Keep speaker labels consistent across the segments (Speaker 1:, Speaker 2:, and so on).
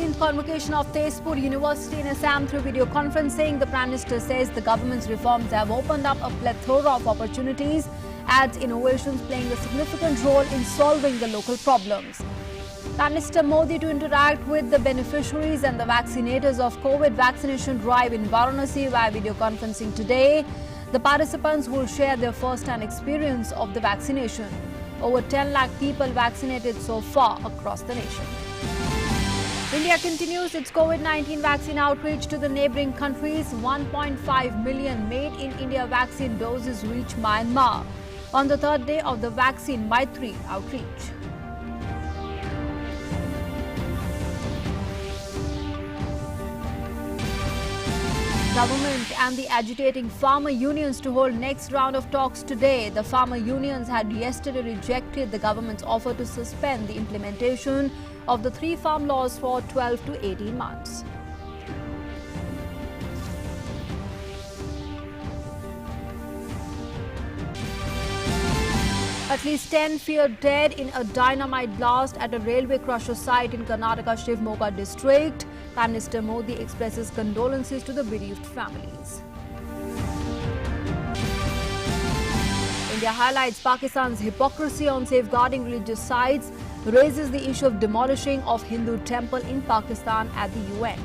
Speaker 1: 18th convocation of Tezpur University in Assam through video conferencing. The Prime Minister says the government's reforms have opened up a plethora of opportunities, adds innovations playing a significant role in solving the local problems. Prime Minister Modi to interact with the beneficiaries and the vaccinators of COVID vaccination drive in Varanasi via video conferencing today. The participants will share their first-hand experience of the vaccination. Over 10 lakh people vaccinated so far across the nation. India continues its COVID-19 vaccine outreach to the neighbouring countries. 1.5 million made-in-India vaccine doses reach Myanmar on the third day of the Vaccine Maitri outreach. Government and the agitating farmer unions to hold next round of talks today. The farmer unions had yesterday rejected the government's offer to suspend the implementation of the 3 farm laws for 12 to 18 months. At least 10 feared dead in a dynamite blast at a railway crusher site in Karnataka Shivamogga district. Prime Minister Modi expresses condolences to the bereaved families. India highlights Pakistan's hypocrisy on safeguarding religious sites, raises the issue of demolishing of Hindu temple in Pakistan at the UN.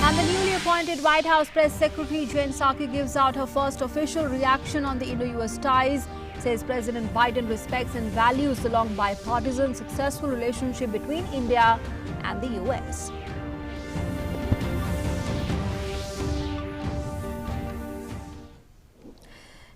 Speaker 1: And the newly appointed White House Press Secretary Jen Psaki gives out her first official reaction on the IndiaUS ties, says President Biden respects and values the long bipartisan successful relationship between India and the US.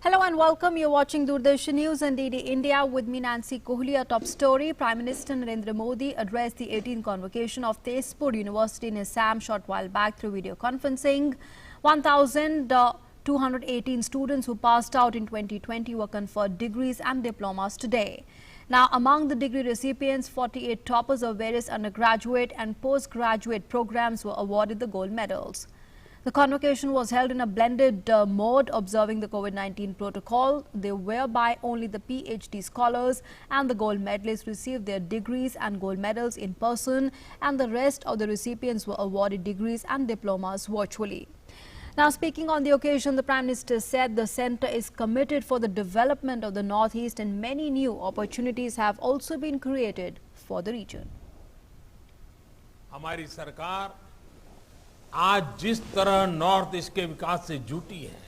Speaker 1: Hello and welcome. You're watching Doordarshan News and DD India with me, Nancy Kohli. Our top story: Prime Minister Narendra Modi addressed the 18th convocation of Tezpur University in Assam short while back through video conferencing. 1,218 students who passed out in 2020 were conferred degrees and diplomas today. Now, among the degree recipients, 48 toppers of various undergraduate and postgraduate programs were awarded the gold medals. The convocation was held in a blended mode, observing the COVID-19 protocol, whereby only the PhD scholars and the gold medalists received their degrees and gold medals in person, and the rest of the recipients were awarded degrees and diplomas virtually. Now, speaking on the occasion, the Prime Minister said the centre is committed for the development of the Northeast and many new opportunities have also been created for the region.
Speaker 2: हमारी सरकार आज जिस तरह north east के विकास से जुटी है,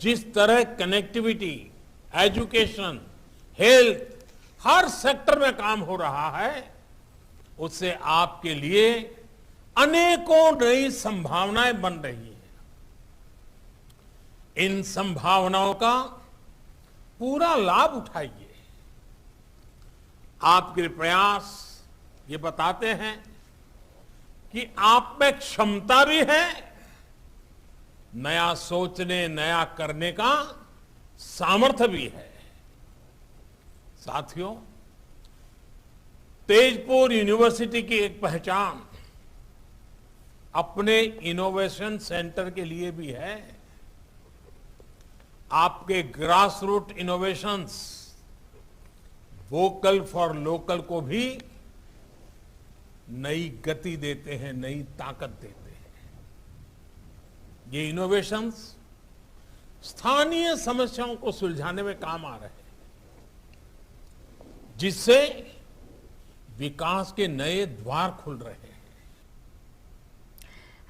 Speaker 2: जिस तरह कनेक्टिविटी, एजुकेशन, हेल्थ, हर सेक्टर में काम हो रहा है, उससे आपके लिए अनेकों नई संभावनाएं बन रही हैं। इन संभावनाओं का पूरा लाभ उठाइए। आपके प्रयास ये बताते हैं कि आप में क्षमता भी है, नया सोचने, नया करने का सामर्थ्य भी है। साथियों, तेजपुर यूनिवर्सिटी की एक पहचान अपने इनोवेशन सेंटर के लिए भी है। आपके grassroot innovations vocal for local को भी नई गति देते हैं, नई ताकत देते हैं। ये इनोवेशंस स्थानीय समस्याओं को सुलझाने में काम आ रहे हैं, जिससे विकास के नए द्वार खुल रहे हैं।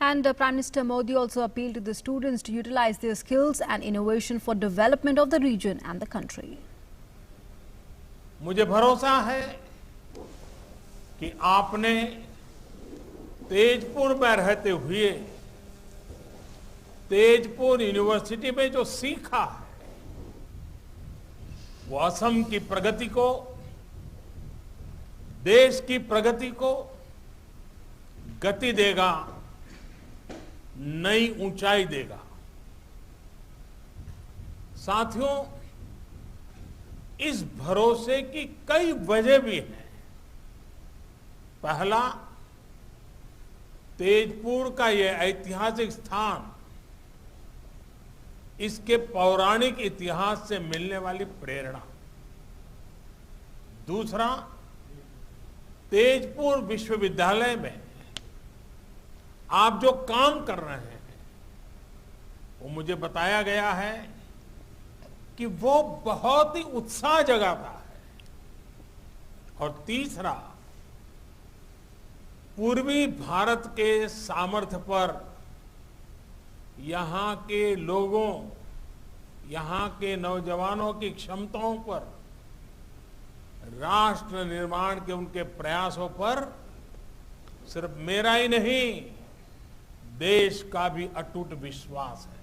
Speaker 1: And Prime Minister Modi also appealed to the students to utilize their skills and innovation for development of the region and the country.
Speaker 2: मुझे भरोसा है कि आपने तेजपुर में रहते हुए तेजपुर यूनिवर्सिटी में जो सीखा है, वो असम की प्रगति को, देश की प्रगति को गति देगा, नई ऊंचाई देगा। साथियों, इस भरोसे की कई वजह भी हैं। पहला, तेजपुर का यह ऐतिहासिक स्थान इसके पौराणिक इतिहास से मिलने वाली प्रेरणा। दूसरा, तेजपुर विश्वविद्यालय में आप जो काम कर रहे हैं वो मुझे बताया गया है कि वो बहुत ही उत्साह जगाता है। और तीसरा, पूर्वी भारत के सामर्थ्य पर, यहाँ के लोगों, यहाँ के नौजवानों की क्षमताओं पर, राष्ट्र निर्माण के उनके प्रयासों पर सिर्फ मेरा ही नहीं, देश का भी अटूट विश्वास है।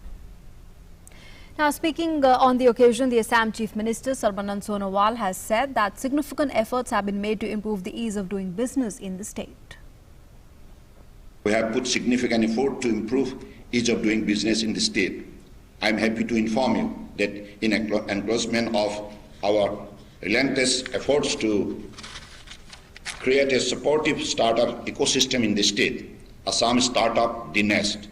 Speaker 1: Now, speaking on the occasion, the Assam Chief Minister Sarbanand Sonowal has said that significant efforts have been made to improve the ease of doing business in the state.
Speaker 3: We have put significant effort to improve ease of doing business in the state. I am happy to inform you that in acknowledgement of our relentless efforts to create a supportive startup ecosystem in the state, Assam Startup The Nest,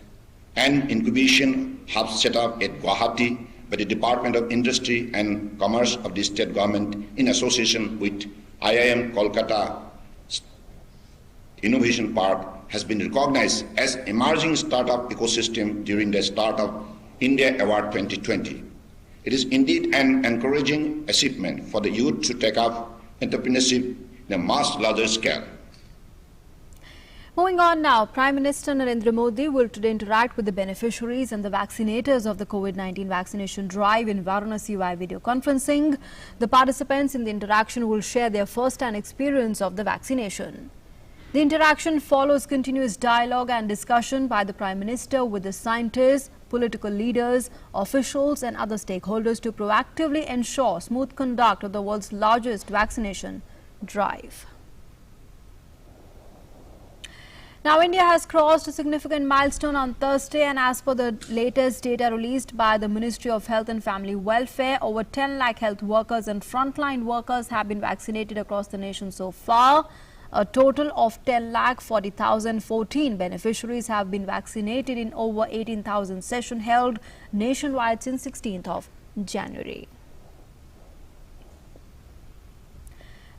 Speaker 3: an incubation hub set up at Guwahati by the Department of Industry and Commerce of the state government in association with IIM Kolkata Innovation Park, has been recognized as emerging startup ecosystem during the Startup India Award 2020. It is indeed an encouraging achievement for the youth to take up entrepreneurship in a much larger scale.
Speaker 1: Moving on now, Prime Minister Narendra Modi will today interact with the beneficiaries and the vaccinators of the COVID-19 vaccination drive in Varanasi via video conferencing. The participants in the interaction will share their first-hand experience of the vaccination. The interaction follows continuous dialogue and discussion by the Prime Minister with the scientists, political leaders, officials and other stakeholders to proactively ensure smooth conduct of the world's largest vaccination drive. Now, India has crossed a significant milestone on Thursday, and as per the latest data released by the Ministry of Health and Family Welfare, over 10 lakh health workers and frontline workers have been vaccinated across the nation so far. A total of 10,40,014 beneficiaries have been vaccinated in over 18,000 sessions held nationwide since 16th of January.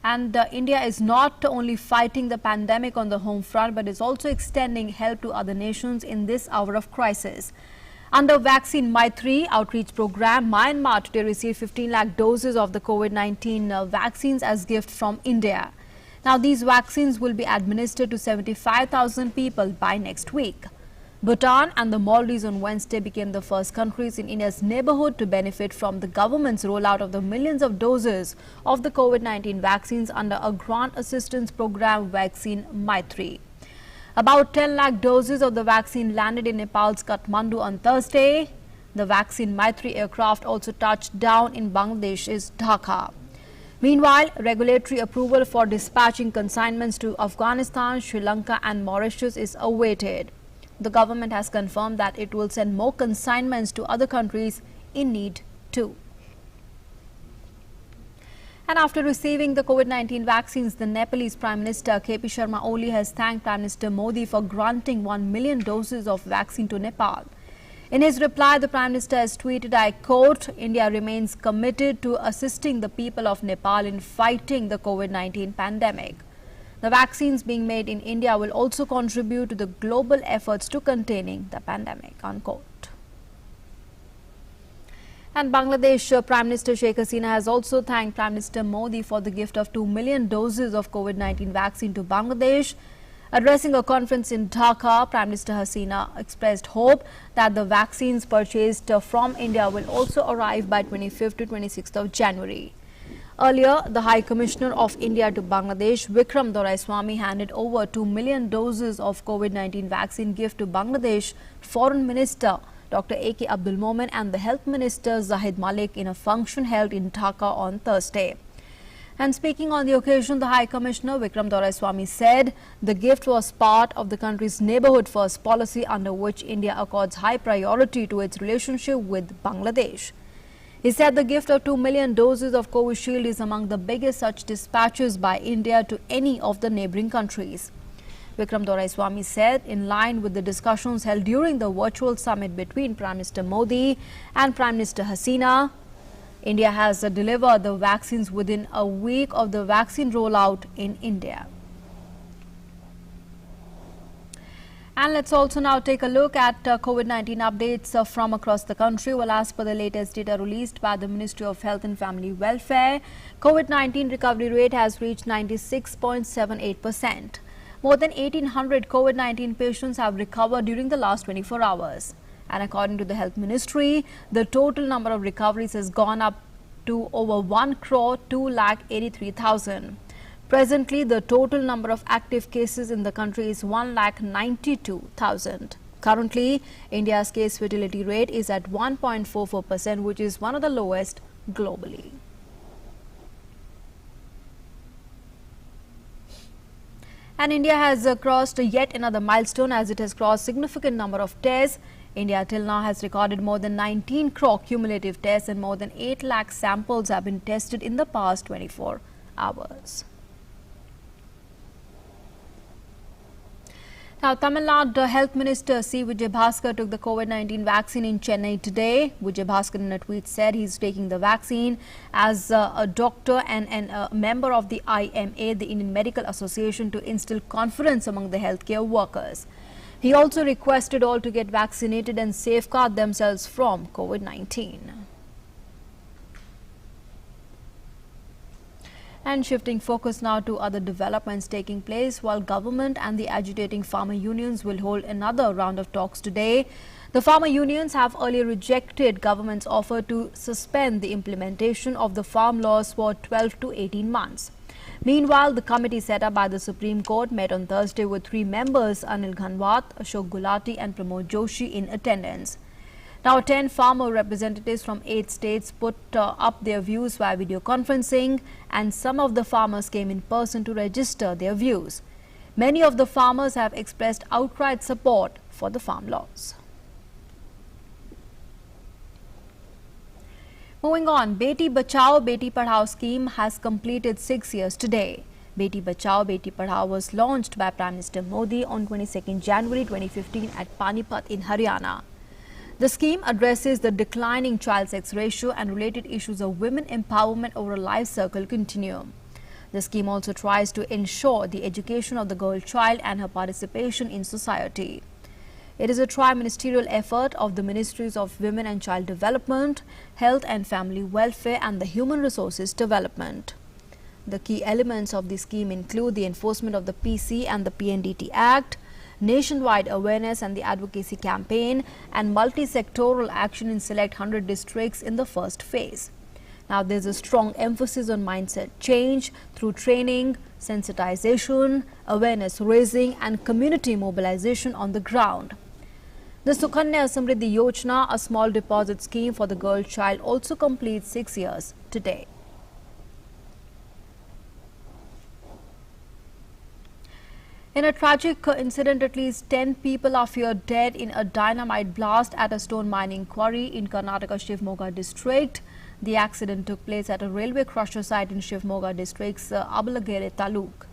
Speaker 1: And India is not only fighting the pandemic on the home front, but is also extending help to other nations in this hour of crisis. Under Vaccine Maitri outreach program, Myanmar today received 15 lakh doses of the COVID-19 vaccines as gift from India. Now, these vaccines will be administered to 75,000 people by next week. Bhutan and the Maldives on Wednesday became the first countries in India's neighborhood to benefit from the government's rollout of the millions of doses of the COVID-19 vaccines under a grant assistance program, Vaccine Maitri. About 10 lakh doses of the vaccine landed in Nepal's Kathmandu on Thursday. The Vaccine Maitri aircraft also touched down in Bangladesh's Dhaka. Meanwhile, regulatory approval for dispatching consignments to Afghanistan, Sri Lanka and Mauritius is awaited. The government has confirmed that it will send more consignments to other countries in need too. And after receiving the COVID-19 vaccines, the Nepalese Prime Minister KP Sharma Oli has thanked Prime Minister Modi for granting 1 million doses of vaccine to Nepal. In his reply, the Prime Minister has tweeted, I quote, India remains committed to assisting the people of Nepal in fighting the COVID-19 pandemic. The vaccines being made in India will also contribute to the global efforts to containing the pandemic, unquote. And Bangladesh Prime Minister Sheikh Hasina has also thanked Prime Minister Modi for the gift of 2 million doses of COVID-19 vaccine to Bangladesh. Addressing a conference in Dhaka, Prime Minister Hasina expressed hope that the vaccines purchased from India will also arrive by 25th to 26th of January. Earlier, the High Commissioner of India to Bangladesh, Vikram Doraiswamy, handed over 2 million doses of COVID-19 vaccine gift to Bangladesh Foreign Minister Dr. A.K. Abdul Momen and the Health Minister Zahid Malik in a function held in Dhaka on Thursday. And speaking on the occasion, the High Commissioner Vikram Doraiswamy said the gift was part of the country's neighborhood first policy, under which India accords high priority to its relationship with Bangladesh. He said the gift of 2 million doses of Covishield is among the biggest such dispatches by India to any of the neighboring countries. Vikram Doraiswamy said, in line with the discussions held during the virtual summit between Prime Minister Modi and Prime Minister Hasina, India has delivered the vaccines within a week of the vaccine rollout in India. And let's also now take a look at COVID-19 updates from across the country. Well, as per the latest data released by the Ministry of Health and Family Welfare, COVID-19 recovery rate has reached 96.78%. More than 1,800 COVID-19 patients have recovered during the last 24 hours. And according to the Health Ministry, the total number of recoveries has gone up to over 1,283,000. Presently, the total number of active cases in the country is 1,92,000. Currently, India's case fatality rate is at 1.44%, which is one of the lowest globally. And India has crossed yet another milestone as it has crossed significant number of tests. India till now has recorded more than 19 crore cumulative tests and more than 8 lakh samples have been tested in the past 24 hours. Now, Tamil Nadu Health Minister C. Vijay Bhaskar took the COVID-19 vaccine in Chennai today. Vijay Bhaskar in a tweet said he's taking the vaccine as a doctor and a member of the IMA, the Indian Medical Association, to instill confidence among the healthcare workers. He also requested all to get vaccinated and safeguard themselves from COVID-19. And shifting focus now to other developments taking place, while government and the agitating farmer unions will hold another round of talks today. The farmer unions have earlier rejected government's offer to suspend the implementation of the farm laws for 12 to 18 months. Meanwhile, the committee set up by the Supreme Court met on Thursday with 3 members, Anil Ghanwat, Ashok Gulati and Pramod Joshi in attendance. Now, 10 farmer representatives from 8 states put up their views via video conferencing, and some of the farmers came in person to register their views. Many of the farmers have expressed outright support for the farm laws. Moving on, Beti Bachao, Beti Padhao scheme has completed 6 years today. Beti Bachao, Beti Padhao was launched by Prime Minister Modi on 22nd January 2015 at Panipat in Haryana. The scheme addresses the declining child sex ratio and related issues of women empowerment over a life cycle continuum. The scheme also tries to ensure the education of the girl child and her participation in society. It is a tri-ministerial effort of the Ministries of Women and Child Development, Health and Family Welfare and the Human Resources Development. The key elements of the scheme include the enforcement of the PC and the PNDT Act, nationwide awareness and the advocacy campaign, and multi-sectoral action in select 100 districts in the first phase. Now, there's a strong emphasis on mindset change through training, sensitization, awareness raising and community mobilization on the ground. The Sukanya Samriddhi Yojana, a small deposit scheme for the girl child, also completes 6 years today. In a tragic incident, at least 10 people are feared dead in a dynamite blast at a stone mining quarry in Karnataka Shivamogga district. The accident took place at a railway crusher site in Shivamogga district's Abalagere Taluk.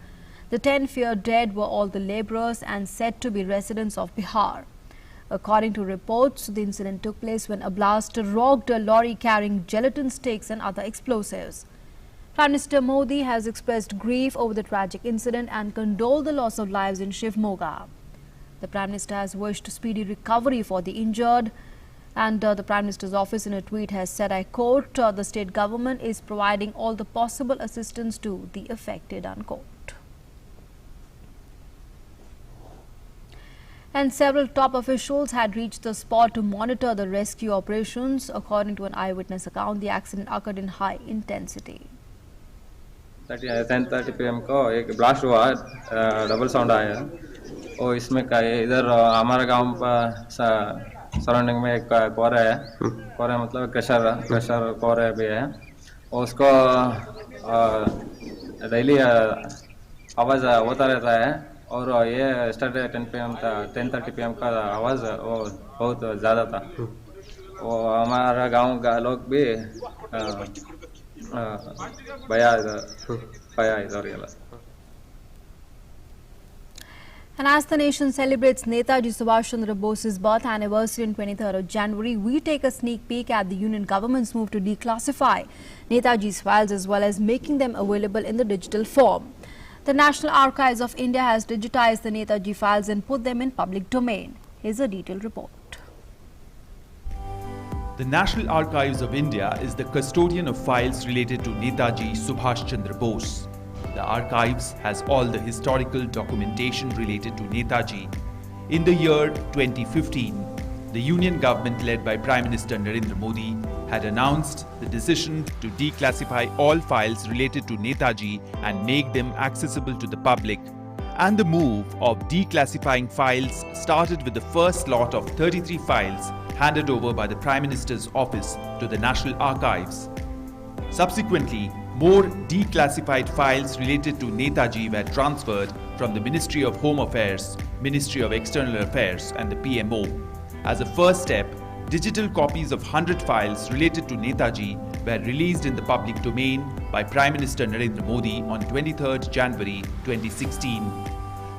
Speaker 1: The 10 feared dead were all the labourers and said to be residents of Bihar. According to reports, the incident took place when a blast rocked a lorry carrying gelatin sticks and other explosives. Prime Minister Modi has expressed grief over the tragic incident and condoled the loss of lives in Shivamogga. The Prime Minister has wished speedy recovery for the injured, and the Prime Minister's office in a tweet has said, I quote, the state government is providing all the possible assistance to the affected, unquote. And several top officials had reached the spot to monitor the rescue operations. According to an eyewitness account, the accident occurred in high intensity.
Speaker 4: 10:30 PM को एक blast हुआ, double sound आया और इसमें इधर हमारा गांव surrounding में एक कोरे है, कोरे मतलब क्रशर कोरे भी है और उसको डेली आवाज़ होता रहता है और ये स्टार्ट 10:30 PM का आवाज़ वो बहुत ज़्यादा था और हमारा गांव का लोग भी
Speaker 1: And as the nation celebrates Netaji Subhash Chandra Bose's birth anniversary on 23rd of January, we take a sneak peek at the Union government's move to declassify Netaji's files as well as making them available in the digital form. The National Archives of India has digitized the Netaji files and put them in public domain. Here's a detailed report.
Speaker 5: The National Archives of India is the custodian of files related to Netaji Subhash Chandra Bose. The archives has all the historical documentation related to Netaji. In the year 2015, the Union government led by Prime Minister Narendra Modi had announced the decision to declassify all files related to Netaji and make them accessible to the public. And the move of declassifying files started with the first lot of 33 files handed over by the Prime Minister's office to the National Archives. Subsequently, more declassified files related to Netaji were transferred from the Ministry of Home Affairs, Ministry of External Affairs and the PMO. As a first step, digital copies of 100 files related to Netaji were released in the public domain by Prime Minister Narendra Modi on 23rd January 2016.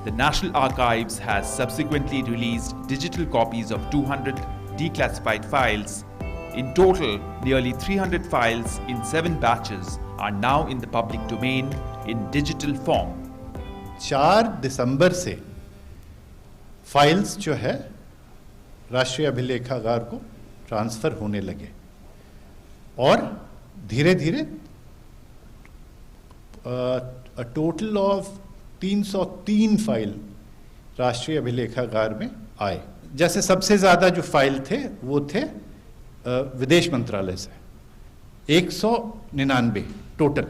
Speaker 5: The National Archives has subsequently released digital copies of 200 declassified files. In total, nearly 300 files in 7 batches are now in the public domain in digital form.
Speaker 6: 4 दिसंबर से files जो है राष्ट्रीय अभिलेखागार को transfer होने लगे और धीरे धीरे टोटल ऑफ 303 फाइल राष्ट्रीय अभिलेखागार में आए. जैसे सबसे ज्यादा जो फाइल थे वो थे विदेश मंत्रालय से 199 टोटल.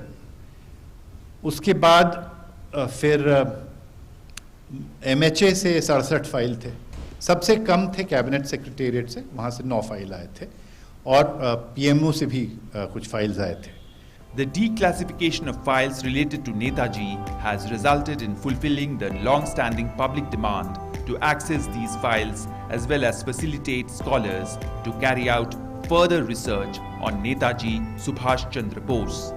Speaker 6: उसके बाद फिर MHA से 67 फाइल थे. सबसे कम थे कैबिनेट सेक्रेटेरिएट से, वहाँ से 9 फाइल आए थे और PMO से भी कुछ फाइल्स आए थे.
Speaker 5: The declassification of files related to Netaji has resulted in fulfilling the long-standing public demand to access these files as well as facilitate scholars to carry out further research on Netaji Subhash Chandra Bose.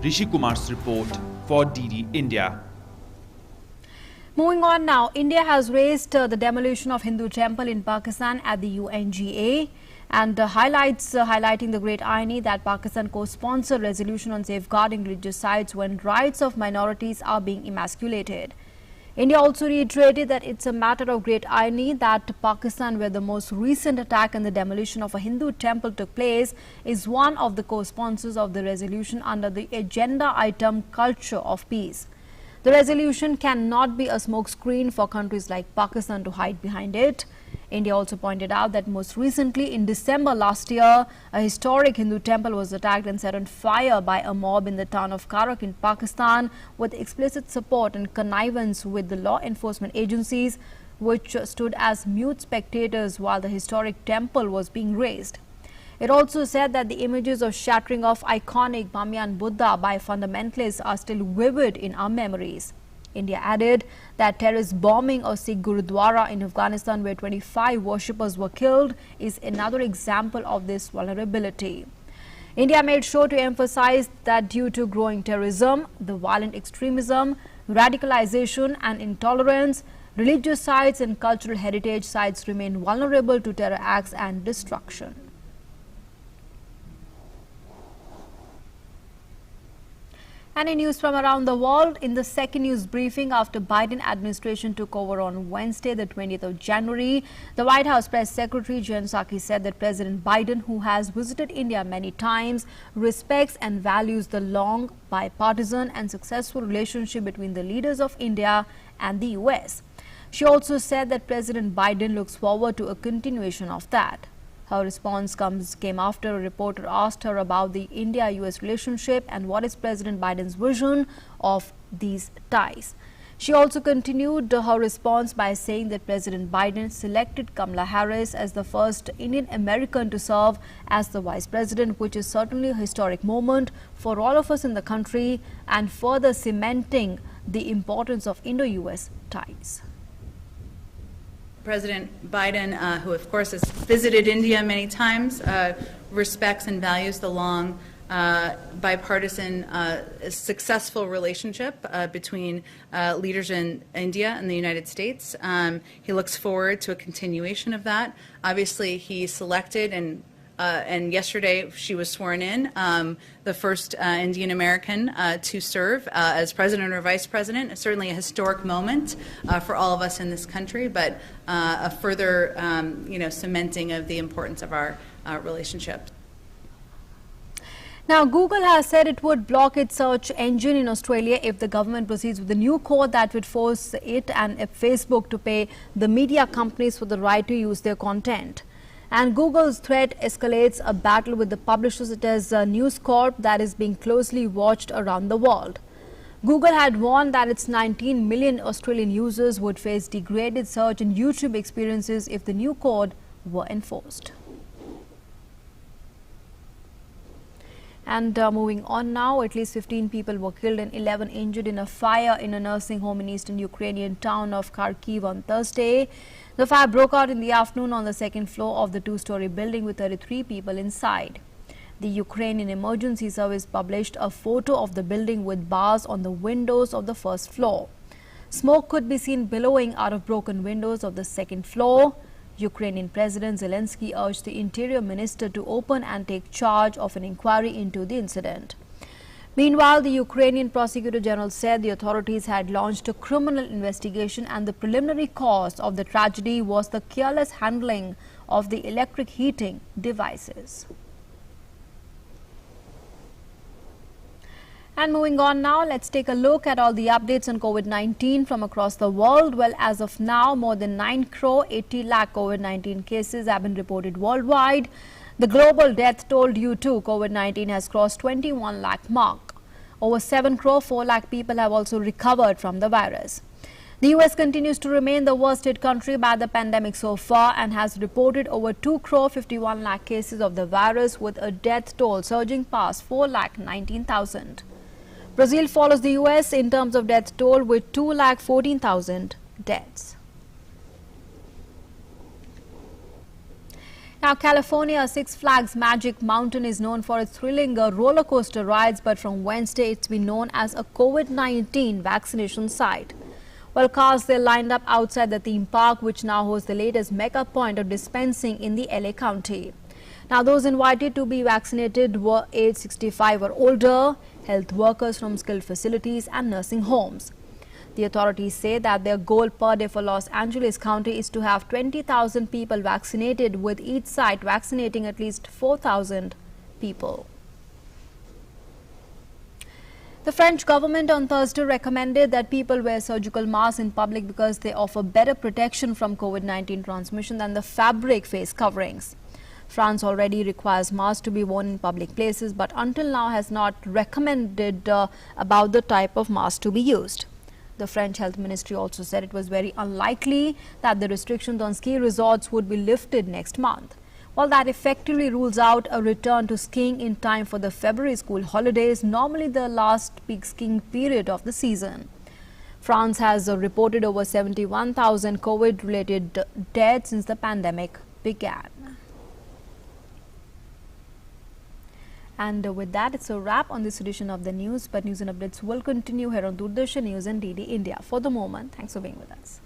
Speaker 5: Rishi Kumar's report for DD India.
Speaker 1: Moving on now, India has raised the demolition of Hindu temple in Pakistan at the UNGA and highlighting the great irony that Pakistan co-sponsored resolution on safeguarding religious sites when rights of minorities are being emasculated. India also reiterated that it's a matter of great irony that Pakistan, where the most recent attack and the demolition of a Hindu temple took place, is one of the co-sponsors of the resolution under the agenda item Culture of Peace. The resolution cannot be a smokescreen for countries like Pakistan to hide behind it. India also pointed out that most recently in December last year, a historic Hindu temple was attacked and set on fire by a mob in the town of Karak in Pakistan with explicit support and connivance with the law enforcement agencies, which stood as mute spectators while the historic temple was being razed. It also said that the images of shattering of iconic Bamyan Buddha by fundamentalists are still vivid in our memories. India added that terrorist bombing of Sikh Gurudwara in Afghanistan, where 25 worshippers were killed, is another example of this vulnerability. India made sure to emphasize that due to growing terrorism, the violent extremism, radicalization and intolerance, religious sites and cultural heritage sites remain vulnerable to terror acts and destruction. And in news from around the world, in the second news briefing after Biden administration took over on Wednesday, the 20th of January, the White House Press Secretary Jen Psaki said that President Biden, who has visited India many times, respects and values the long, bipartisan and successful relationship between the leaders of India and the US. She also said that President Biden looks forward to a continuation of that. Her response came after a reporter asked her about the India-US relationship and what is President Biden's vision of these ties. She also continued her response by saying that President Biden selected Kamala Harris as the first Indian American to serve as the Vice President, which is certainly a historic moment for all of us in the country and further cementing the importance of Indo-US ties.
Speaker 7: President Biden, who of course has visited India many times, respects and values the long bipartisan, successful relationship between leaders in India and the United States. He looks forward to a continuation of that. Obviously, he selected and yesterday she was sworn in, the first Indian American to serve as president or vice president. It's certainly a historic moment for all of us in this country, but a further, cementing of the importance of our relationship.
Speaker 1: Now, Google has said it would block its search engine in Australia if the government proceeds with the new code that would force it and Facebook to pay the media companies for the right to use their content. And Google's threat escalates a battle with the publishers. It is News Corp that is being closely watched around the world. Google had warned that its 19 million Australian users would face degraded search and YouTube experiences if the new code were enforced. And moving on now, at least 15 people were killed and 11 injured in a fire in a nursing home in eastern Ukrainian town of Kharkiv on Thursday. The fire broke out in the afternoon on the second floor of the two-story building with 33 people inside. The Ukrainian Emergency Service published a photo of the building with bars on the windows of the first floor. Smoke could be seen billowing out of broken windows of the second floor. Ukrainian President Zelensky urged the Interior Minister to open and take charge of an inquiry into the incident. Meanwhile, the Ukrainian Prosecutor General said the authorities had launched a criminal investigation and the preliminary cause of the tragedy was the careless handling of the electric heating devices. And moving on now, let's take a look at all the updates on COVID-19 from across the world. Well, as of now, more than 9 crore 80 lakh COVID-19 cases have been reported worldwide. The global death toll due to COVID-19 has crossed 21 lakh mark. Over 7 crore 4 lakh people have also recovered from the virus. The US continues to remain the worst hit country by the pandemic so far and has reported over 2 crore 51 lakh cases of the virus, with a death toll surging past 4 lakh 19,000. Brazil follows the US in terms of death toll with 2 lakh 14,000 deaths. Now, California Six Flags Magic Mountain is known for its thrilling roller coaster rides, but from Wednesday it's been known as a COVID-19 vaccination site. Well, cars they lined up outside the theme park, which now hosts the latest mega point of dispensing in the LA County. Now, those invited to be vaccinated were age 65 or older, health workers from skilled facilities and nursing homes. The authorities say that their goal per day for Los Angeles County is to have 20,000 people vaccinated, with each site vaccinating at least 4,000 people. The French government on Thursday recommended that people wear surgical masks in public because they offer better protection from COVID-19 transmission than the fabric face coverings. France already requires masks to be worn in public places, but until now has not recommended about the type of mask to be used. The French Health Ministry also said it was very unlikely that the restrictions on ski resorts would be lifted next month. While that effectively rules out a return to skiing in time for the February school holidays, normally the last peak skiing period of the season. France has reported over 71,000 COVID-related deaths since the pandemic began. And with that, it's a wrap on this edition of the news. But news and updates will continue here on Doordarshan News and DD India. For the moment, thanks for being with us.